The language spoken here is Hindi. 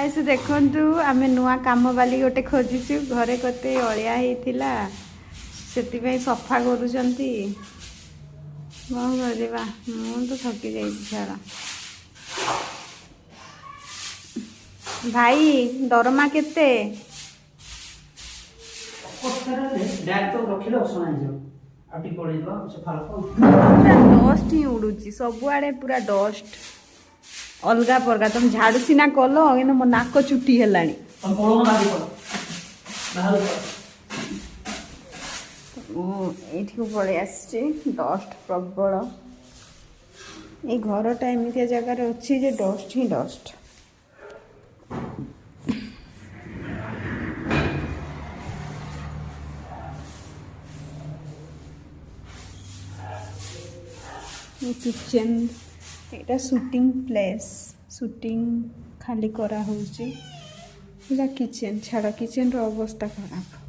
गाइस देखंतु आमे नुआ काम वाली गोटे खोजिचु घरे कते अलिया हेतिला सेति भाई सफा करूचंती कौन करवा मु तो थकी जाई छाड़ा भाई दरमा केते डस्ट ही उड़ूची सबुआड़े पूरा डस्ट अलगा परगा तुम झाड़ू सीना कल कि मो नाक चुटी है पड़े आसचे डस्ट प्रबल ये घरटा एमती जगार अच्छी जे डस्ट ही डस्ट किचन यहाँ शूटिंग प्लेस शूटिंग खाली करा होची किचन छाड़ किचन रो अवस्था खराब